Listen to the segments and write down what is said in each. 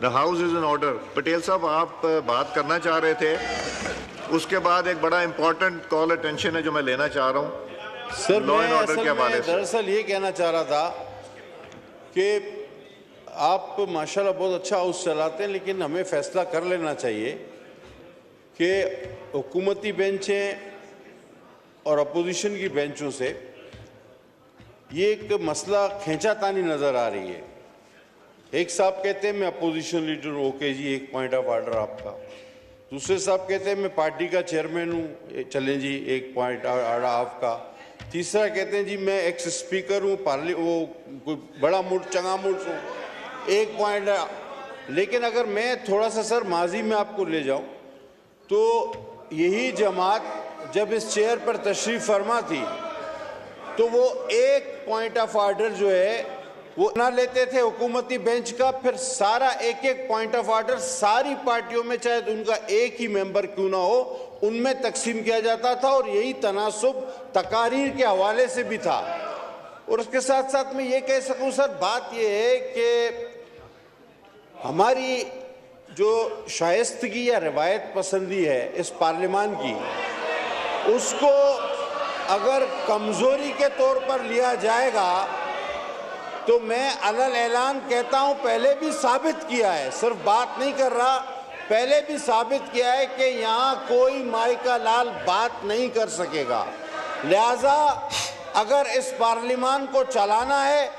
The house is in order. Patel साहब, आप बात करना चाह रहे थे, उसके बाद एक बड़ा इंपॉर्टेंट कॉल अटेंशन है जो मैं लेना चाह रहा हूँ सर। लॉ एंड ऑर्डर के हवाले से। दरअसल ये कहना चाह रहा था कि आप माशाल्लाह बहुत अच्छा हाउस चलाते हैं, लेकिन हमें फैसला कर लेना चाहिए कि हुकूमती बेंचें और अपोजिशन की बेंचों से ये एक मसला खींचातानी नज़र आ रही है। एक साहब कहते हैं मैं अपोजिशन लीडर हूँ, ओके जी, एक पॉइंट ऑफ ऑर्डर आपका। दूसरे साहब कहते हैं मैं पार्टी का चेयरमैन हूँ, चलें जी, एक पॉइंट ऑर्डर आपका। तीसरा कहते हैं जी मैं एक्स स्पीकर हूँ, वो कोई बड़ा मुल्क चंगा मुल्क हूँ, एक पॉइंट। लेकिन अगर मैं थोड़ा सा सर माजी में आपको ले जाऊँ तो यही जमात जब इस चेयर पर तशरीफ फरमा थी तो वो एक पॉइंट ऑफ ऑर्डर जो है वो ना लेते थे हुकूमती बेंच का, फिर सारा एक एक पॉइंट ऑफ ऑर्डर सारी पार्टियों में, चाहे उनका एक ही मेंबर क्यों ना हो, उनमें तकसीम किया जाता था। और यही तनासुब तकारीर के हवाले से भी था। और उसके साथ साथ मैं ये कह सकूं सर, बात ये है कि हमारी जो शाइस्तगी या रिवायत पसंदी है इस पार्लियामान की, उसको अगर कमज़ोरी के तौर पर लिया जाएगा तो मैं अलल ऐलान कहता हूं, पहले भी साबित किया है, सिर्फ बात नहीं कर रहा, पहले भी साबित किया है कि यहाँ कोई माई का लाल बात नहीं कर सकेगा। लिहाजा अगर इस पार्लियामान को चलाना है,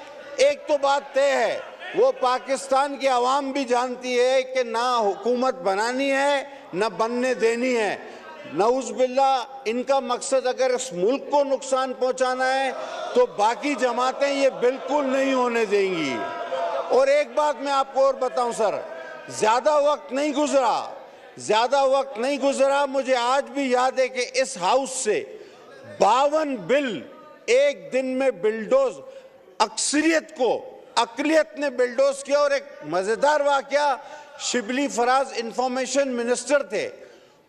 एक तो बात तय है, वो पाकिस्तान की आवाम भी जानती है कि ना हुकूमत बनानी है ना बनने देनी है। नऊज़ बिल्लाह, इनका मकसद अगर इस मुल्क को नुकसान पहुंचाना है तो बाकी जमातें ये बिल्कुल नहीं होने देंगी। और एक बात मैं आपको और बताऊं सर, ज़्यादा वक्त नहीं गुजरा, मुझे आज भी याद है कि इस हाउस से 52 बिल एक दिन में बिल्डोज, अक्लियत ने बिल्डोज किया। और एक मज़ेदार वाक़या, शिबली फराज इंफॉर्मेशन मिनिस्टर थे,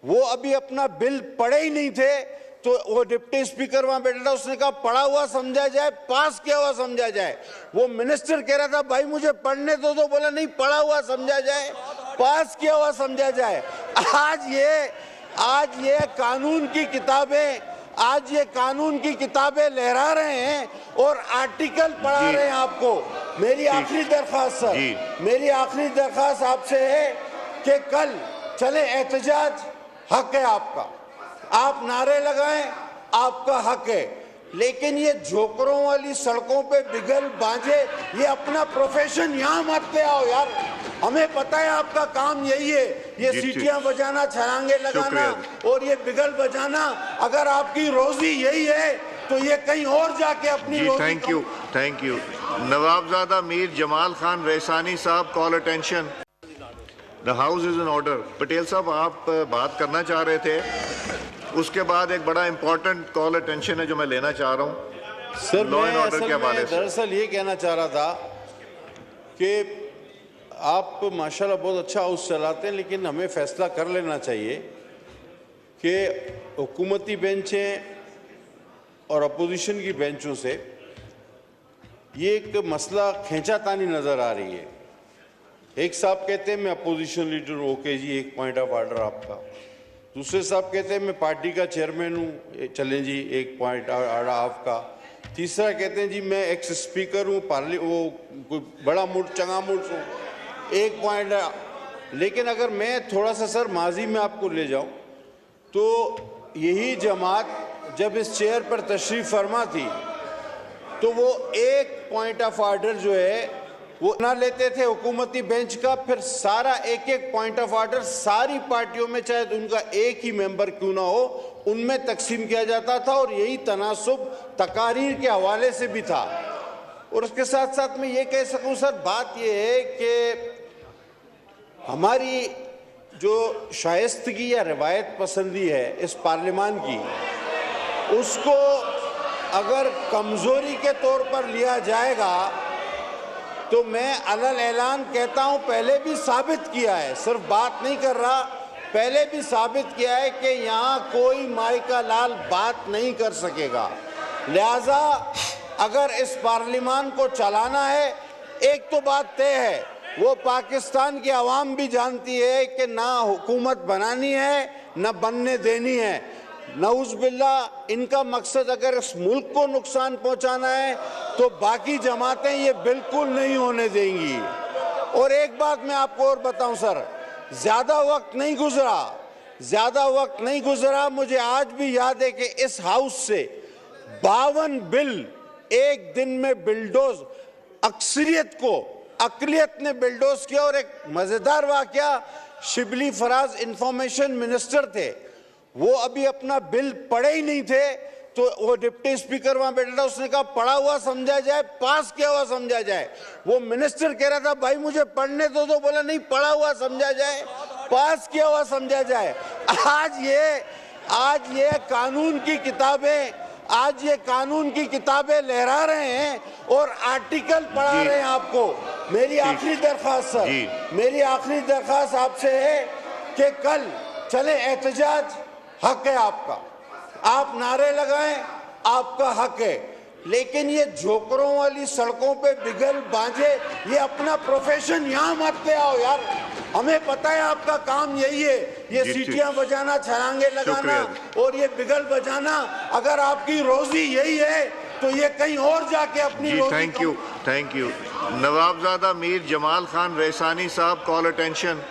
वो अभी अपना बिल पढ़े ही नहीं थे तो वो डिप्टी स्पीकर वहां बैठा था, उसने कहा पढ़ा हुआ समझा जाए, पास किया हुआ समझा जाए। वो मिनिस्टर कह रहा था भाई मुझे पढ़ने दो, तो बोला नहीं, पढ़ा हुआ समझा जाए, पास किया हुआ समझा जाए। आज ये कानून की किताबें लहरा रहे हैं और आर्टिकल पढ़ा रहे हैं आपको। मेरी आखिरी दरख्वास्त आपसे है कि कल चले, एहतजाज हक है आपका, आप नारे लगाएं, आपका हक है, लेकिन ये झोंकरों वाली सड़कों पे बिगल बांझे, ये अपना प्रोफेशन यहाँ मत पे आओ यार। हमें पता है आपका काम यही है, ये सीटियां बजाना, छलांगे लगाना और ये बिगल बजाना। अगर आपकी रोजी यही है तो ये कहीं और जाके अपनी रोजी। Thank you. नवाबजादा मीर जमाल खान रैसानी साहब, call attention. The house is in order. Patel साहब, आप बात करना चाह रहे थे, उसके बाद एक बड़ा इंपॉर्टेंट कॉल अटेंशन है जो मैं लेना चाह रहा हूँ सर, लॉ एंड ऑर्डर के हवाले से। दरअसल ये कहना चाह रहा था कि आप माशाल्लाह बहुत अच्छा हाउस चलाते हैं, लेकिन हमें फैसला कर लेना चाहिए कि हुकूमती बेंचें और अपोजिशन की बेंचों से ये एक मसला खींचातानी नज़र आ रही है। एक साहब कहते हैं मैं अपोजिशन लीडर हूँ, ओके जी, एक पॉइंट ऑफ ऑर्डर आपका। दूसरे साहब कहते हैं मैं पार्टी का चेयरमैन हूँ, चलें जी, एक पॉइंट ऑर्डर आपका। तीसरा कहते हैं जी मैं एक्स स्पीकर हूँ, वो कोई बड़ा मुल्क चंगा मुल्क हूँ, एक पॉइंट। लेकिन अगर मैं थोड़ा सा सर माजी में आपको ले जाऊँ तो यही जमात जब इस चेयर पर तशरीफ फरमा थी तो वो एक पॉइंट ऑफ ऑर्डर जो है वो ना लेते थे हुकूमती बेंच का, फिर सारा एक एक पॉइंट ऑफ ऑर्डर सारी पार्टियों में, चाहे उनका एक ही मेंबर क्यों ना हो, उनमें तकसीम किया जाता था। और यही तनासुब तकारीर के हवाले से भी था। और उसके साथ साथ मैं ये कह सकूं सर, बात ये है कि हमारी जो शाइस्तगी या रिवायत पसंदी है इस पार्लियामान की, उसको अगर कमज़ोरी के तौर पर लिया जाएगा तो मैं अलल ऐलान कहता हूं, पहले भी साबित किया है, सिर्फ बात नहीं कर रहा, पहले भी साबित किया है कि यहाँ कोई माई का लाल बात नहीं कर सकेगा। लिहाजा अगर इस पार्लियामान को चलाना है, एक तो बात तय है, वो पाकिस्तान की आवाम भी जानती है कि ना हुकूमत बनानी है ना बनने देनी है। नऊज़बिल्ला इनका मकसद अगर इस मुल्क को नुकसान पहुंचाना है तो बाकी जमातें ये बिल्कुल नहीं होने देंगी। और एक बात मैं आपको और बताऊं सर, ज्यादा वक्त नहीं गुजरा, मुझे आज भी याद है कि इस हाउस से 52 बिल एक दिन में बिल्डोज, अकलियत ने बिल्डोज किया। और एक मजेदार वाकया, शिबली फराज इंफॉर्मेशन मिनिस्टर थे, वो अभी अपना बिल पढ़े ही नहीं थे तो वो डिप्टी स्पीकर वहां बैठा था, उसने कहा पढ़ा हुआ समझा जाए, पास किया हुआ समझा जाए। वो मिनिस्टर कह रहा था भाई मुझे पढ़ने दो, तो बोला नहीं, पढ़ा हुआ समझा जाए, पास किया हुआ समझा जाए। आज ये कानून की किताबें लहरा रहे हैं और आर्टिकल पढ़ा रहे हैं आपको। मेरी आखिरी दरख्वास्त आपसे है कि कल चले, एहतजाज हक है आपका, आप नारे लगाएं, आपका हक है, लेकिन ये जोकरों वाली सड़कों पे बिगल बांझे, ये अपना प्रोफेशन यहाँ मत ले आओ यार। हमें पता है आपका काम यही है, ये सीटियां बजाना, छलांगे लगाना और ये बिगल बजाना। अगर आपकी रोजी यही है तो ये कहीं और जाके अपनी रोजी। Thank you. नवाबजादा मीर जमाल खान रैसानी साहब, कॉल अटेंशन।